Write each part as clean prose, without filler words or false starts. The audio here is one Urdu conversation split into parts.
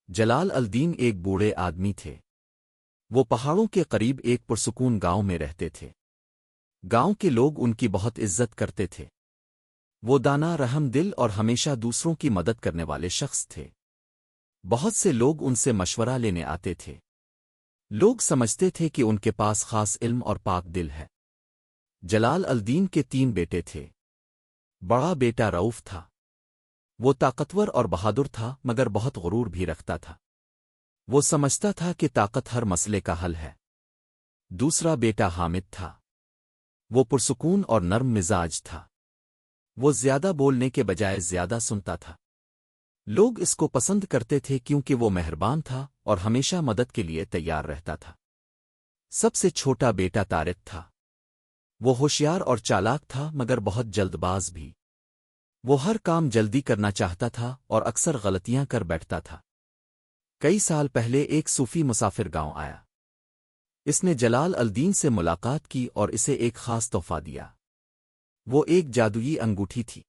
جلال الدین ایک بوڑھے آدمی تھے۔ وہ پہاڑوں کے قریب ایک پرسکون گاؤں میں رہتے تھے۔ گاؤں کے لوگ ان کی بہت عزت کرتے تھے۔ وہ دانا، رحم دل اور ہمیشہ دوسروں کی مدد کرنے والے شخص تھے۔ بہت سے لوگ ان سے مشورہ لینے آتے تھے۔ لوگ سمجھتے تھے کہ ان کے پاس خاص علم اور پاک دل ہے۔ جلال الدین کے 3 بیٹے تھے۔ بڑا بیٹا رؤف تھا۔ وہ طاقتور اور بہادر تھا مگر بہت غرور بھی رکھتا تھا۔ وہ سمجھتا تھا کہ طاقت ہر مسئلے کا حل ہے۔ دوسرا بیٹا حامد تھا۔ وہ پرسکون اور نرم مزاج تھا۔ وہ زیادہ بولنے کے بجائے زیادہ سنتا تھا۔ لوگ اس کو پسند کرتے تھے کیونکہ وہ مہربان تھا اور ہمیشہ مدد کے لیے تیار رہتا تھا۔ سب سے چھوٹا بیٹا طارق تھا۔ وہ ہوشیار اور چالاک تھا مگر بہت جلد باز بھی۔ وہ ہر کام جلدی کرنا چاہتا تھا اور اکثر غلطیاں کر بیٹھتا تھا۔ کئی سال پہلے ایک صوفی مسافر گاؤں آیا۔ اس نے جلال الدین سے ملاقات کی اور اسے ایک خاص تحفہ دیا۔ وہ ایک جادوئی انگوٹھی تھی۔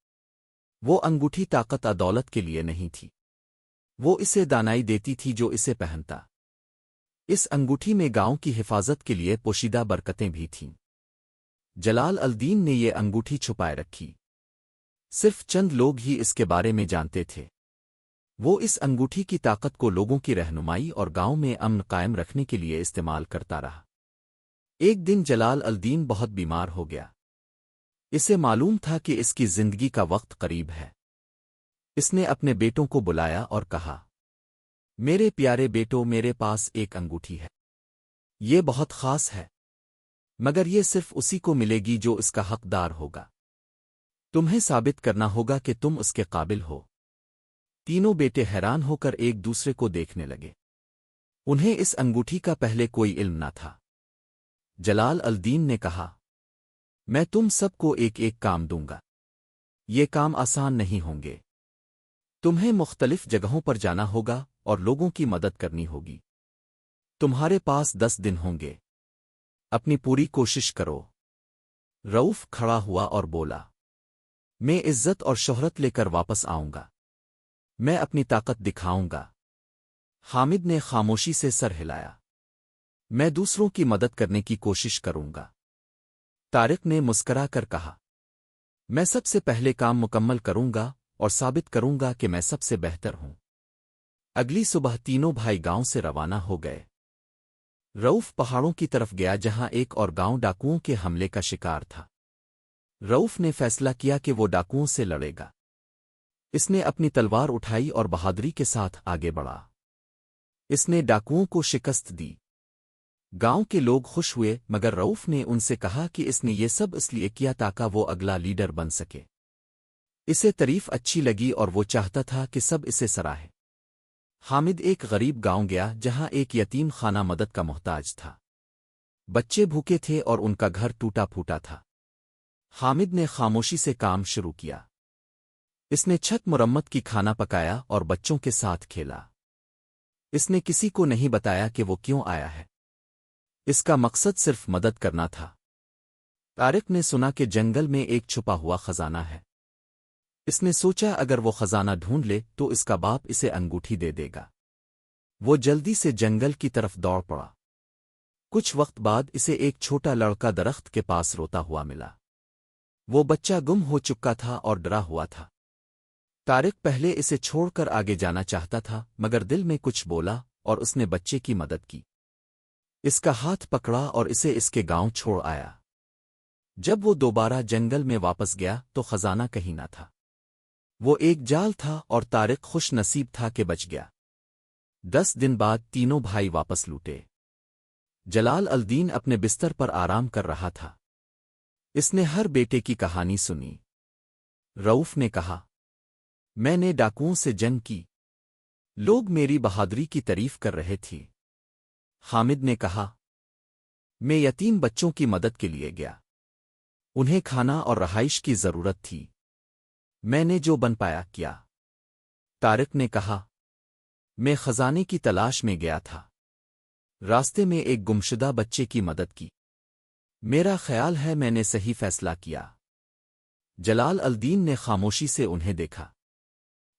وہ انگوٹھی طاقت دولت کے لیے نہیں تھی۔ وہ اسے دانائی دیتی تھی جو اسے پہنتا۔ اس انگوٹھی میں گاؤں کی حفاظت کے لیے پوشیدہ برکتیں بھی تھیں۔ جلال الدین نے یہ انگوٹھی چھپائے رکھی۔ صرف چند لوگ ہی اس کے بارے میں جانتے تھے۔ وہ اس انگوٹھی کی طاقت کو لوگوں کی رہنمائی اور گاؤں میں امن قائم رکھنے کے لیے استعمال کرتا رہا۔ ایک دن جلال الدین بہت بیمار ہو گیا۔ اسے معلوم تھا کہ اس کی زندگی کا وقت قریب ہے۔ اس نے اپنے بیٹوں کو بلایا اور کہا، میرے پیارے بیٹوں، میرے پاس ایک انگوٹھی ہے۔ یہ بہت خاص ہے، مگر یہ صرف اسی کو ملے گی جو اس کا حقدار ہوگا۔ تمہیں ثابت کرنا ہوگا کہ تم اس کے قابل ہو۔ تینوں بیٹے حیران ہو کر ایک دوسرے کو دیکھنے لگے۔ انہیں اس انگوٹھی کا پہلے کوئی علم نہ تھا۔ جلال الدین نے کہا، میں تم سب کو ایک ایک کام دوں گا۔ یہ کام آسان نہیں ہوں گے۔ تمہیں مختلف جگہوں پر جانا ہوگا اور لوگوں کی مدد کرنی ہوگی۔ تمہارے پاس 10 دن ہوں گے۔ اپنی پوری کوشش کرو۔ رؤف کھڑا ہوا اور بولا، میں عزت اور شہرت لے کر واپس آؤں گا۔ میں اپنی طاقت دکھاؤں گا۔ حامد نے خاموشی سے سر ہلایا۔ میں دوسروں کی مدد کرنے کی کوشش کروں گا۔ طارق نے مسکرا کر کہا، میں سب سے پہلے کام مکمل کروں گا اور ثابت کروں گا کہ میں سب سے بہتر ہوں۔ اگلی صبح تینوں بھائی گاؤں سے روانہ ہو گئے۔ رؤف پہاڑوں کی طرف گیا جہاں ایک اور گاؤں ڈاکوؤں کے حملے کا شکار تھا۔ رؤف نے فیصلہ کیا کہ وہ ڈاکوؤں سے لڑے گا۔ اس نے اپنی تلوار اٹھائی اور بہادری کے ساتھ آگے بڑھا۔ اس نے ڈاکوؤں کو شکست دی۔ گاؤں کے لوگ خوش ہوئے مگر رؤف نے ان سے کہا کہ اس نے یہ سب اس لیے کیا تاکہ وہ اگلا لیڈر بن سکے۔ اسے تعریف اچھی لگی اور وہ چاہتا تھا کہ سب اسے سراہے۔ حامد ایک غریب گاؤں گیا جہاں ایک یتیم خانہ مدد کا محتاج تھا۔ بچے بھوکے تھے اور ان کا گھر ٹوٹا پھوٹا تھا۔ حامد نے خاموشی سے کام شروع کیا۔ اس نے چھت مرمت کی، کھانا پکایا اور بچوں کے ساتھ کھیلا۔ اس نے کسی کو نہیں بتایا کہ وہ کیوں آیا ہے۔ اس کا مقصد صرف مدد کرنا تھا۔ طارق نے سنا کہ جنگل میں ایک چھپا ہوا خزانہ ہے۔ اس نے سوچا اگر وہ خزانہ ڈھونڈ لے تو اس کا باپ اسے انگوٹھی دے دے گا۔ وہ جلدی سے جنگل کی طرف دوڑ پڑا۔ کچھ وقت بعد اسے ایک چھوٹا لڑکا درخت کے پاس روتا ہوا ملا۔ وہ بچہ گم ہو چکا تھا اور ڈرا ہوا تھا۔ طارق پہلے اسے چھوڑ کر آگے جانا چاہتا تھا مگر دل میں کچھ بولا اور اس نے بچے کی مدد کی۔ اس کا ہاتھ پکڑا اور اسے اس کے گاؤں چھوڑ آیا۔ جب وہ دوبارہ جنگل میں واپس گیا تو خزانہ کہیں نہ تھا۔ وہ ایک جال تھا اور طارق خوش نصیب تھا کہ بچ گیا۔ 10 دن بعد تینوں بھائی واپس لوٹے۔ جلال الدین اپنے بستر پر آرام کر رہا تھا۔ اس نے ہر بیٹے کی کہانی سنی۔ رؤف نے کہا، میں نے ڈاکوؤں سے جنگ کی۔ لوگ میری بہادری کی تعریف کر رہے تھے۔ حامد نے کہا، میں یتیم بچوں کی مدد کے لیے گیا۔ انہیں کھانا اور رہائش کی ضرورت تھی۔ میں نے جو بن پایا کیا۔ طارق نے کہا، میں خزانے کی تلاش میں گیا تھا۔ راستے میں ایک گمشدہ بچے کی مدد کی۔ میرا خیال ہے میں نے صحیح فیصلہ کیا۔ جلال الدین نے خاموشی سے انہیں دیکھا۔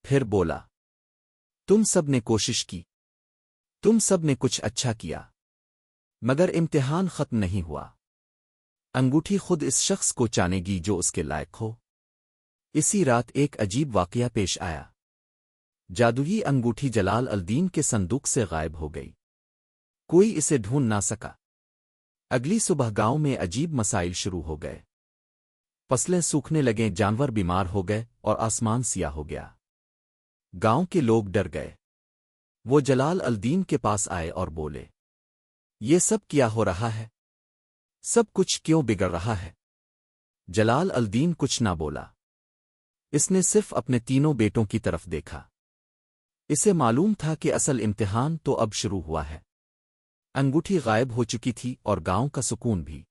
پھر بولا، تم سب نے کوشش کی، تم سب نے کچھ اچھا کیا، مگر امتحان ختم نہیں ہوا۔ انگوٹھی خود اس شخص کو چانے گی جو اس کے لائق ہو۔ اسی رات ایک عجیب واقعہ پیش آیا۔ جادوئی انگوٹھی جلال الدین کے صندوق سے غائب ہو گئی۔ کوئی اسے ڈھونڈ نہ سکا۔ اگلی صبح گاؤں میں عجیب مسائل شروع ہو گئے۔ فصلیں سوکھنے لگیں، جانور بیمار ہو گئے اور آسمان سیاہ ہو گیا۔ گاؤں کے لوگ ڈر گئے۔ وہ جلال الدین کے پاس آئے اور بولے، یہ سب کیا ہو رہا ہے؟ سب کچھ کیوں بگڑ رہا ہے؟ جلال الدین کچھ نہ بولا۔ اس نے صرف اپنے تینوں بیٹوں کی طرف دیکھا۔ اسے معلوم تھا کہ اصل امتحان تو اب شروع ہوا ہے۔ انگوٹھی غائب ہو چکی تھی اور گاؤں کا سکون بھی۔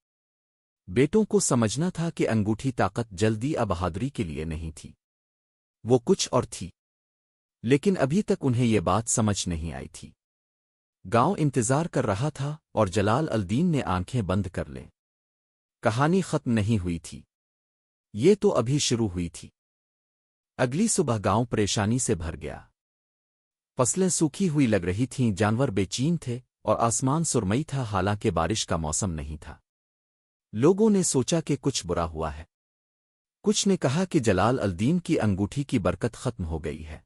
بیٹوں کو سمجھنا تھا کہ انگوٹھی طاقت جلدی یا بہادری کے لیے نہیں تھی، وہ کچھ اور تھی، لیکن ابھی تک انہیں یہ بات سمجھ نہیں آئی تھی۔ گاؤں انتظار کر رہا تھا اور جلال الدین نے آنکھیں بند کر لیں۔ کہانی ختم نہیں ہوئی تھی، یہ تو ابھی شروع ہوئی تھی۔ اگلی صبح گاؤں پریشانی سے بھر گیا۔ فصلیں سوکھی ہوئی لگ رہی تھیں، جانور بے چین تھے اور آسمان سرمئی تھا، حالانکہ بارش کا موسم نہیں تھا۔ لوگوں نے سوچا کہ کچھ برا ہوا ہے۔ کچھ نے کہا کہ جلال الدین کی انگوٹھی کی برکت ختم ہو گئی ہے۔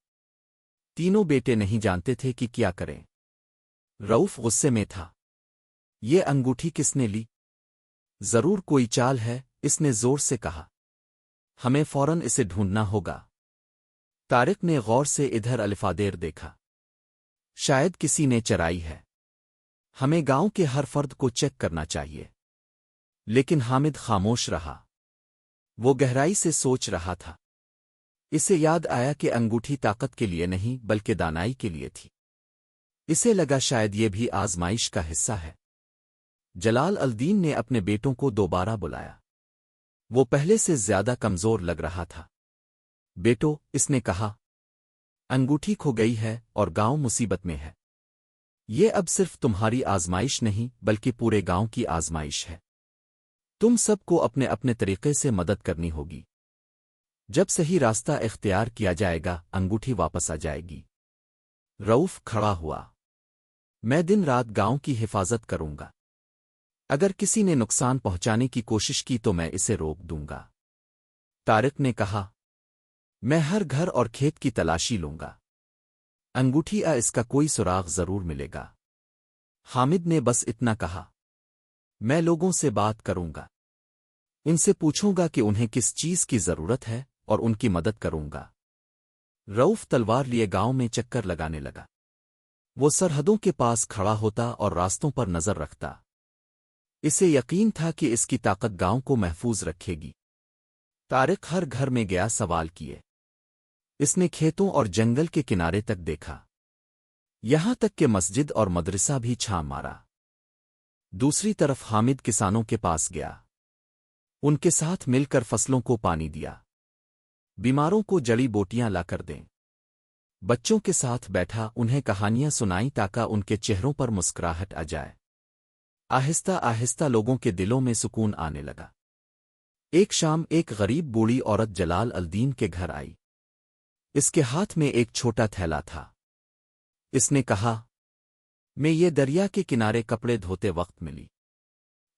تینوں بیٹے نہیں جانتے تھے کہ کیا کریں۔ رؤف غصے میں تھا۔ یہ انگوٹھی کس نے لی؟ ضرور کوئی چال ہے، اس نے زور سے کہا۔ ہمیں فوراً اسے ڈھونڈنا ہوگا۔ طارق نے غور سے ادھر الفادیر دیکھا۔ شاید کسی نے چرائی ہے۔ ہمیں گاؤں کے ہر فرد کو چیک کرنا چاہیے۔ لیکن حامد خاموش رہا۔ وہ گہرائی سے سوچ رہا تھا۔ اسے یاد آیا کہ انگوٹھی طاقت کے لیے نہیں بلکہ دانائی کے لیے تھی۔ اسے لگا شاید یہ بھی آزمائش کا حصہ ہے۔ جلال الدین نے اپنے بیٹوں کو دوبارہ بلایا۔ وہ پہلے سے زیادہ کمزور لگ رہا تھا۔ بیٹو، اس نے کہا، انگوٹھی کھو گئی ہے اور گاؤں مصیبت میں ہے۔ یہ اب صرف تمہاری آزمائش نہیں بلکہ پورے گاؤں کی آزمائش ہے۔ تم سب کو اپنے اپنے طریقے سے مدد کرنی ہوگی۔ جب صحیح راستہ اختیار کیا جائے گا، انگوٹھی واپس آ جائے گی۔ رؤف کھڑا ہوا۔ میں دن رات گاؤں کی حفاظت کروں گا۔ اگر کسی نے نقصان پہنچانے کی کوشش کی تو میں اسے روک دوں گا۔ طارق نے کہا، میں ہر گھر اور کھیت کی تلاشی لوں گا۔ انگوٹھی اس کا کوئی سراغ ضرور ملے گا۔ حامد نے بس اتنا کہا، میں لوگوں سے بات کروں گا۔ ان سے پوچھوں گا کہ انہیں کس چیز کی ضرورت ہے اور ان کی مدد کروں گا۔ رؤف تلوار لیے گاؤں میں چکر لگانے لگا۔ وہ سرحدوں کے پاس کھڑا ہوتا اور راستوں پر نظر رکھتا۔ اسے یقین تھا کہ اس کی طاقت گاؤں کو محفوظ رکھے گی۔ طارق ہر گھر میں گیا، سوال کیے۔ اس نے کھیتوں اور جنگل کے کنارے تک دیکھا، یہاں تک کہ مسجد اور مدرسہ بھی چھان مارا۔ دوسری طرف حامد کسانوں کے پاس گیا۔ ان کے ساتھ مل کر فصلوں کو پانی دیا۔ بیماروں کو جڑی بوٹیاں لا کر دیں۔ بچوں کے ساتھ بیٹھا، انہیں کہانیاں سنائیں تاکہ ان کے چہروں پر مسکراہٹ آ جائے۔ آہستہ آہستہ لوگوں کے دلوں میں سکون آنے لگا۔ ایک شام ایک غریب بوڑھی عورت جلال الدین کے گھر آئی۔ اس کے ہاتھ میں ایک چھوٹا تھیلا تھا۔ اس نے کہا، میں یہ دریا کے کنارے کپڑے دھوتے وقت ملی۔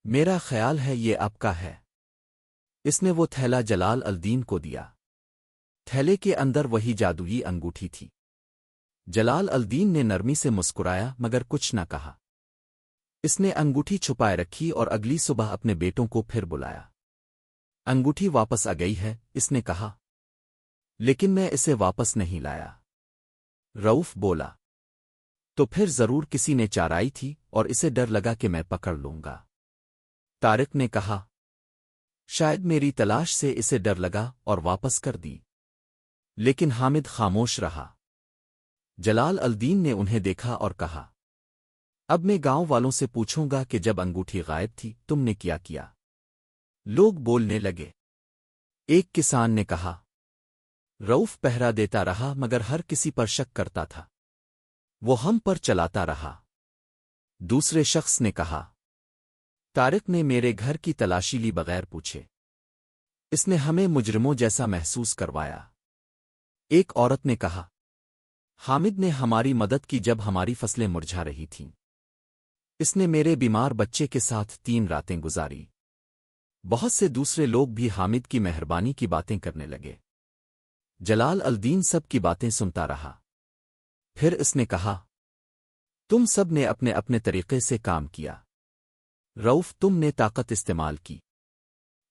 میرا خیال ہے یہ آپ کا ہے۔ اس نے وہ تھیلا جلال الدین کو دیا۔ تھیلے کے اندر وہی جادوئی انگوٹھی تھی۔ جلال الدین نے نرمی سے مسکرایا مگر کچھ نہ کہا۔ اس نے انگوٹھی چھپائے رکھی اور اگلی صبح اپنے بیٹوں کو پھر بلایا۔ انگوٹھی واپس آ گئی ہے، اس نے کہا، لیکن میں اسے واپس نہیں لایا۔ رؤف بولا، تو پھر ضرور کسی نے چارائی تھی اور اسے ڈر لگا کہ میں پکڑ لوں گا۔ طارق نے کہا، شاید میری تلاش سے اسے ڈر لگا اور واپس کر دی۔ لیکن حامد خاموش رہا۔ جلال الدین نے انہیں دیکھا اور کہا، اب میں گاؤں والوں سے پوچھوں گا کہ جب انگوٹھی غائب تھی تم نے کیا کیا؟ لوگ بولنے لگے۔ ایک کسان نے کہا، رؤف پہرا دیتا رہا مگر ہر کسی پر شک کرتا تھا، وہ ہم پر چلاتا رہا۔ دوسرے شخص نے کہا، طارق نے میرے گھر کی تلاشی لی بغیر پوچھے، اس نے ہمیں مجرموں جیسا محسوس کروایا۔ ایک عورت نے کہا، حامد نے ہماری مدد کی جب ہماری فصلیں مرجھا رہی تھیں۔ اس نے میرے بیمار بچے کے ساتھ 3 راتیں گزاری۔ بہت سے دوسرے لوگ بھی حامد کی مہربانی کی باتیں کرنے لگے۔ جلال الدین سب کی باتیں سنتا رہا۔ پھر اس نے کہا، تم سب نے اپنے اپنے طریقے سے کام کیا۔ رؤف تم نے طاقت استعمال کی،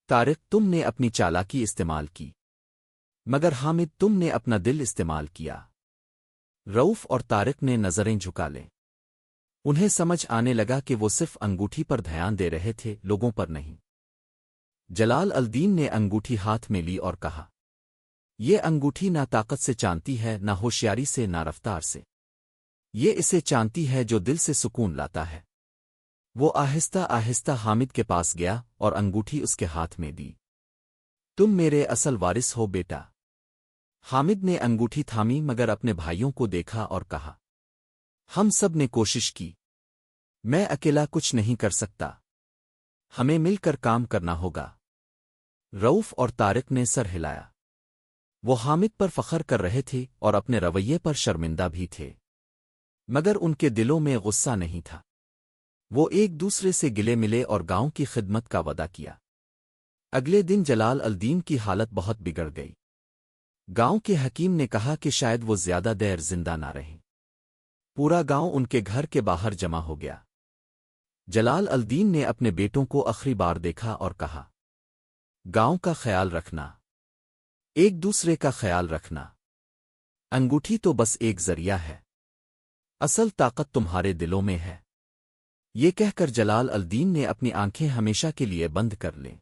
طارق تم نے اپنی چالاکی استعمال کی، مگر حامد تم نے اپنا دل استعمال کیا۔ رؤف اور طارق نے نظریں جھکا لیں۔ انہیں سمجھ آنے لگا کہ وہ صرف انگوٹھی پر دھیان دے رہے تھے، لوگوں پر نہیں۔ جلال الدین نے انگوٹھی ہاتھ میں لی اور کہا، یہ انگوٹھی نہ طاقت سے چانتی ہے، نہ ہوشیاری سے، نہ رفتار سے۔ یہ اسے چانتی ہے جو دل سے سکون لاتا ہے۔ وہ آہستہ آہستہ حامد کے پاس گیا اور انگوٹھی اس کے ہاتھ میں دی۔ تم میرے اصل وارث ہو بیٹا۔ حامد نے انگوٹھی تھامی مگر اپنے بھائیوں کو دیکھا اور کہا، ہم سب نے کوشش کی، میں اکیلا کچھ نہیں کر سکتا، ہمیں مل کر کام کرنا ہوگا۔ رؤف اور طارق نے سر ہلایا۔ وہ حامد پر فخر کر رہے تھے اور اپنے رویے پر شرمندہ بھی تھے، مگر ان کے دلوں میں غصہ نہیں تھا۔ وہ ایک دوسرے سے گلے ملے اور گاؤں کی خدمت کا وعدہ کیا۔ اگلے دن جلال الدین کی حالت بہت بگڑ گئی۔ گاؤں کے حکیم نے کہا کہ شاید وہ زیادہ دیر زندہ نہ رہیں۔ پورا گاؤں ان کے گھر کے باہر جمع ہو گیا۔ جلال الدین نے اپنے بیٹوں کو آخری بار دیکھا اور کہا، گاؤں کا خیال رکھنا، ایک دوسرے کا خیال رکھنا۔ انگوٹھی تو بس ایک ذریعہ ہے، اصل طاقت تمہارے دلوں میں ہے۔ یہ کہہ کر جلال الدین نے اپنی آنکھیں ہمیشہ کے لیے بند کر لیں۔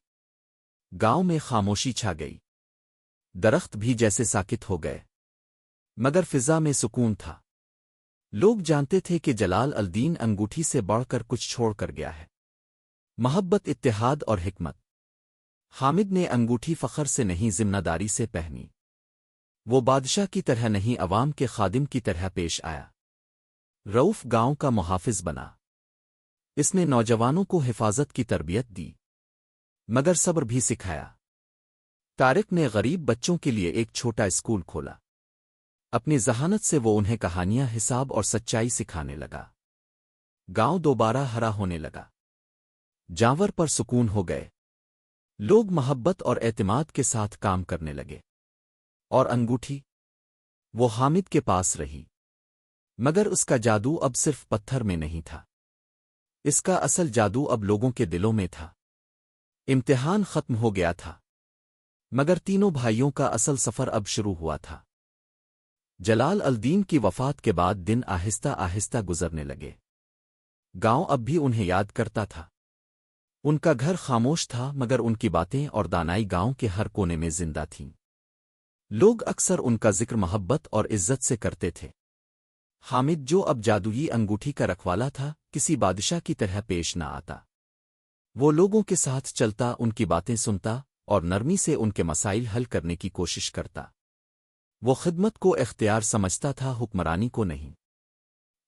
گاؤں میں خاموشی چھا گئی۔ درخت بھی جیسے ساکت ہو گئے، مگر فضا میں سکون تھا۔ لوگ جانتے تھے کہ جلال الدین انگوٹھی سے بڑھ کر کچھ چھوڑ کر گیا ہے، محبت، اتحاد اور حکمت۔ حامد نے انگوٹھی فخر سے نہیں، ذمہ داری سے پہنی۔ وہ بادشاہ کی طرح نہیں، عوام کے خادم کی طرح پیش آیا۔ رؤف گاؤں کا محافظ بنا۔ اس نے نوجوانوں کو حفاظت کی تربیت دی، مگر صبر بھی سکھایا۔ طارق نے غریب بچوں کے لیے ایک چھوٹا اسکول کھولا۔ اپنی ذہانت سے وہ انہیں کہانیاں، حساب اور سچائی سکھانے لگا۔ گاؤں دوبارہ ہرا ہونے لگا، جانور پر سکون ہو گئے، لوگ محبت اور اعتماد کے ساتھ کام کرنے لگے۔ اور انگوٹھی، وہ حامد کے پاس رہی، مگر اس کا جادو اب صرف پتھر میں نہیں تھا، اس کا اصل جادو اب لوگوں کے دلوں میں تھا۔ امتحان ختم ہو گیا تھا، مگر تینوں بھائیوں کا اصل سفر اب شروع ہوا تھا۔ جلال الدین کی وفات کے بعد دن آہستہ آہستہ گزرنے لگے۔ گاؤں اب بھی انہیں یاد کرتا تھا۔ ان کا گھر خاموش تھا، مگر ان کی باتیں اور دانائی گاؤں کے ہر کونے میں زندہ تھیں۔ لوگ اکثر ان کا ذکر محبت اور عزت سے کرتے تھے۔ حامد، جو اب جادوئی انگوٹھی کا رکھوالا تھا، کسی بادشاہ کی طرح پیش نہ آتا۔ وہ لوگوں کے ساتھ چلتا، ان کی باتیں سنتا اور نرمی سے ان کے مسائل حل کرنے کی کوشش کرتا۔ وہ خدمت کو اختیار سمجھتا تھا، حکمرانی کو نہیں۔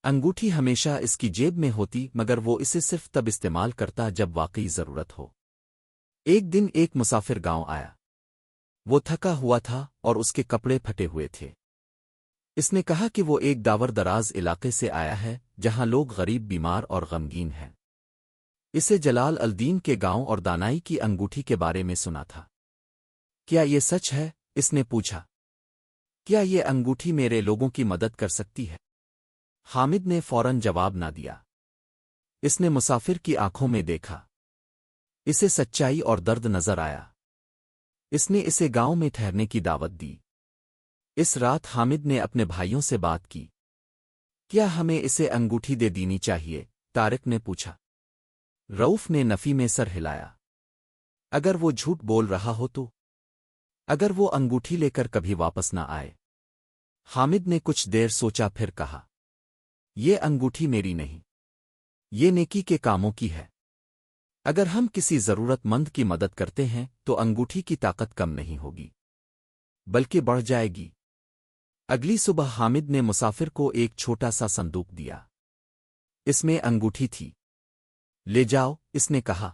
انگوٹھی ہمیشہ اس کی جیب میں ہوتی، مگر وہ اسے صرف تب استعمال کرتا جب واقعی ضرورت ہو۔ ایک دن ایک مسافر گاؤں آیا۔ وہ تھکا ہوا تھا اور اس کے کپڑے پھٹے ہوئے تھے۔ اس نے کہا کہ وہ ایک داور دراز علاقے سے آیا ہے، جہاں لوگ غریب، بیمار اور غمگین ہیں۔ اسے جلال الدین کے گاؤں اور دانائی کی انگوٹھی کے بارے میں سنا تھا۔ کیا یہ سچ ہے؟ اس نے پوچھا۔ کیا یہ انگوٹھی میرے لوگوں کی مدد کر سکتی ہے؟ حامد نے فوراً جواب نہ دیا۔ اس نے مسافر کی آنکھوں میں دیکھا۔ اسے سچائی اور درد نظر آیا۔ اس نے اسے گاؤں میں ٹھہرنے کی دعوت دی۔ اس رات حامد نے اپنے بھائیوں سے بات کی۔ کیا ہمیں اسے انگوٹھی دے دینی چاہیے؟ طارق نے پوچھا۔ رؤف نے نفی میں سر ہلایا۔ اگر وہ جھوٹ بول رہا ہو تو؟ اگر وہ انگوٹھی لے کر کبھی واپس نہ آئے؟ حامد نے کچھ دیر سوچا، پھر کہا، یہ انگوٹھی میری نہیں، یہ نیکی کے کاموں کی ہے۔ اگر ہم کسی ضرورت مند کی مدد کرتے ہیں تو انگوٹھی کی طاقت کم نہیں ہوگی، بلکہ بڑھ جائے گی۔ اگلی صبح حامد نے مسافر کو ایک چھوٹا سا صندوق دیا۔ اس میں انگوٹھی تھی۔ لے جاؤ، اس نے کہا،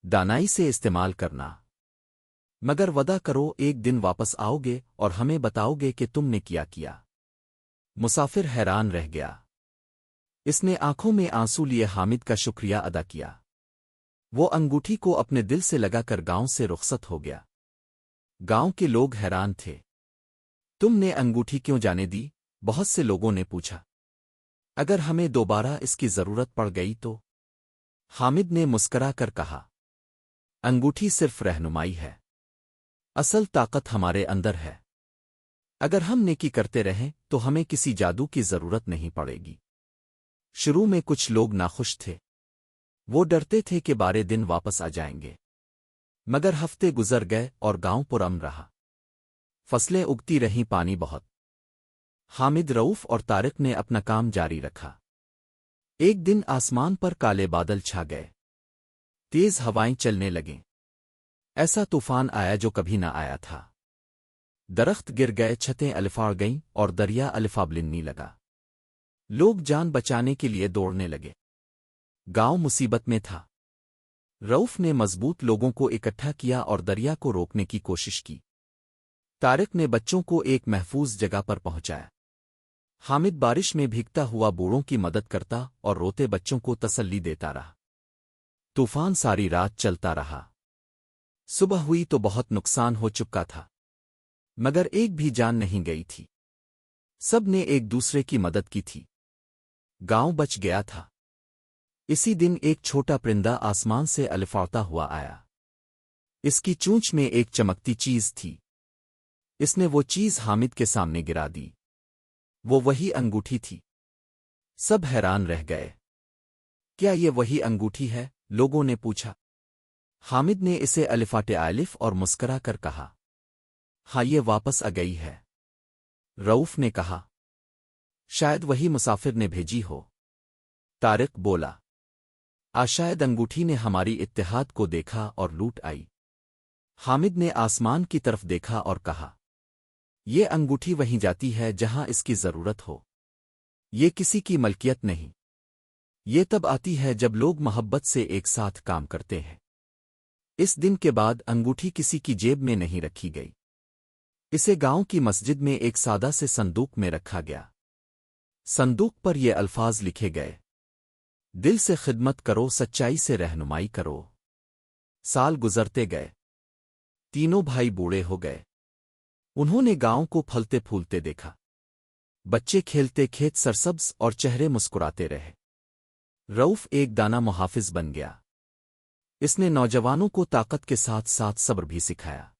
دانائی سے استعمال کرنا، مگر وعدہ کرو ایک دن واپس آؤ گے اور ہمیں بتاؤ گے کہ تم نے کیا کیا۔ مسافر حیران رہ گیا۔ اس نے آنکھوں میں آنسو لیے حامد کا شکریہ ادا کیا۔ وہ انگوٹھی کو اپنے دل سے لگا کر گاؤں سے رخصت ہو گیا۔ گاؤں کے لوگ حیران تھے۔ تم نے انگوٹھی کیوں جانے دی؟ بہت سے لوگوں نے پوچھا۔ اگر ہمیں دوبارہ اس کی ضرورت پڑ گئی تو؟ حامد نے مسکرا کر کہا، انگوٹھی صرف رہنمائی ہے، اصل طاقت ہمارے اندر ہے۔ اگر ہم نیکی کرتے رہیں تو ہمیں کسی جادو کی ضرورت نہیں پڑے گی۔ شروع میں کچھ لوگ ناخوش تھے۔ وہ ڈرتے تھے کہ بارے دن واپس آ جائیں گے، مگر ہفتے گزر گئے اور گاؤں پرامن رہا۔ فصلیں اگتی رہیں، پانی بہت۔ حامد، رؤوف اور طارق نے اپنا کام جاری رکھا۔ ایک دن آسمان پر کالے بادل چھا گئے، تیز ہوائیں چلنے لگیں۔ ایسا طوفان آیا جو کبھی نہ آیا تھا۔ درخت گر گئے، چھتیں الفاڑ گئیں اور دریا الفابلنی لگا۔ لوگ جان بچانے کے لیے دوڑنے لگے۔ گاؤں مصیبت میں تھا۔ رؤوف نے مضبوط لوگوں کو اکٹھا کیا اور دریا کو روکنے کی کوشش کی۔ طارق نے بچوں کو ایک محفوظ جگہ پر پہنچایا۔ حامد بارش میں بھیگتا ہوا بوڑھوں کی مدد کرتا اور روتے بچوں کو تسلی دیتا رہا۔ طوفان ساری رات چلتا رہا۔ صبح ہوئی تو بہت نقصان ہو چکا تھا، مگر ایک بھی جان نہیں گئی تھی۔ سب نے ایک دوسرے کی مدد کی تھی۔ گاؤں بچ گیا تھا۔ اسی دن ایک چھوٹا پرندہ آسمان سے الفاڑتا ہوا آیا۔ اس کی چونچ میں ایک چمکتی چیز تھی۔ اس نے وہ چیز حامد کے سامنے گرا دی۔ وہ وہی انگوٹھی تھی۔ سب حیران رہ گئے۔ کیا یہ وہی انگوٹھی ہے؟ لوگوں نے پوچھا۔ حامد نے اسے الفاٹے الف اور مسکرا کر کہا، ہاں، یہ واپس آ گئی ہے۔ رؤوف نے کہا، شاید وہی مسافر نے بھیجی ہو۔ طارق بولا، شاید انگوٹھی نے ہماری اتحاد کو دیکھا اور لوٹ آئی۔ حامد نے آسمان کی طرف دیکھا اور کہا، یہ انگوٹھی وہیں جاتی ہے جہاں اس کی ضرورت ہو۔ یہ کسی کی ملکیت نہیں۔ یہ تب آتی ہے جب لوگ محبت سے ایک ساتھ کام کرتے ہیں۔ اس دن کے بعد انگوٹھی کسی کی جیب میں نہیں رکھی گئی۔ اسے گاؤں کی مسجد میں ایک سادہ سے صندوق میں رکھا گیا۔ صندوق پر یہ الفاظ لکھے گئے، دل سے خدمت کرو، سچائی سے رہنمائی کرو۔ سال گزرتے گئے، تینوں بھائی بوڑھے ہو گئے۔ انہوں نے گاؤں کو پھلتے پھولتے دیکھا۔ بچے کھیلتے، کھیت سرسبز اور چہرے مسکراتے رہے۔ رؤوف ایک دانا محافظ بن گیا۔ اس نے نوجوانوں کو طاقت کے ساتھ ساتھ صبر بھی سکھایا۔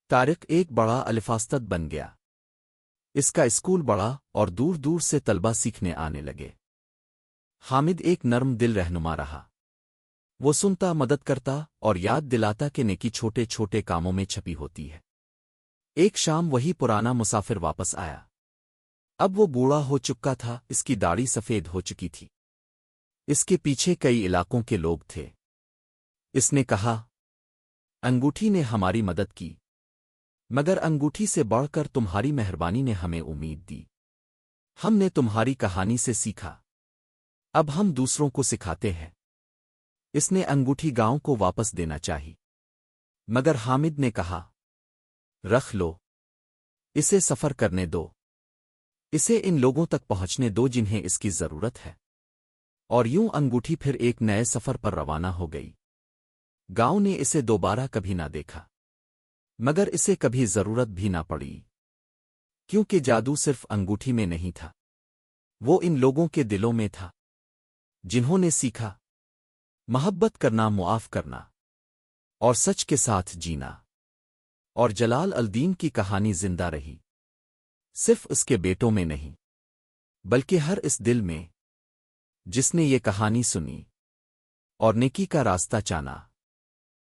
طارق ایک بڑا الفاستد بن گیا۔ اس کا اسکول بڑا اور دور دور سے طلبہ سیکھنے آنے لگے۔ حامد ایک نرم دل رہنما رہا۔ وہ سنتا، مدد کرتا اور یاد دلاتا کہ نیکی چھوٹے چھوٹے کاموں میں چھپی ہوتی ہے۔ ایک شام وہی پرانا مسافر واپس آیا۔ اب وہ بوڑھا ہو چکا تھا، اس کی داڑھی سفید ہو چکی تھی۔ اس کے پیچھے کئی علاقوں کے لوگ تھے۔ اس نے کہا، انگوٹھی نے ہماری مدد کی، مگر انگوٹھی سے بڑھ کر تمہاری مہربانی نے ہمیں امید دی۔ ہم نے تمہاری کہانی سے سیکھا، اب ہم دوسروں کو سکھاتے ہیں۔ اس نے انگوٹھی گاؤں کو واپس دینا چاہی، مگر حامد نے کہا، رکھ لو، اسے سفر کرنے دو، اسے ان لوگوں تک پہنچنے دو جنہیں اس کی ضرورت ہے۔ اور یوں انگوٹھی پھر ایک نئے سفر پر روانہ ہو گئی۔ گاؤں نے اسے دوبارہ کبھی نہ دیکھا، مگر اسے کبھی ضرورت بھی نہ پڑی، کیونکہ جادو صرف انگوٹھی میں نہیں تھا، وہ ان لوگوں کے دلوں میں تھا جنہوں نے سیکھا محبت کرنا، معاف کرنا اور سچ کے ساتھ جینا۔ اور جلال الدین کی کہانی زندہ رہی، صرف اس کے بیٹوں میں نہیں، بلکہ ہر اس دل میں جس نے یہ کہانی سنی اور نیکی کا راستہ چانا۔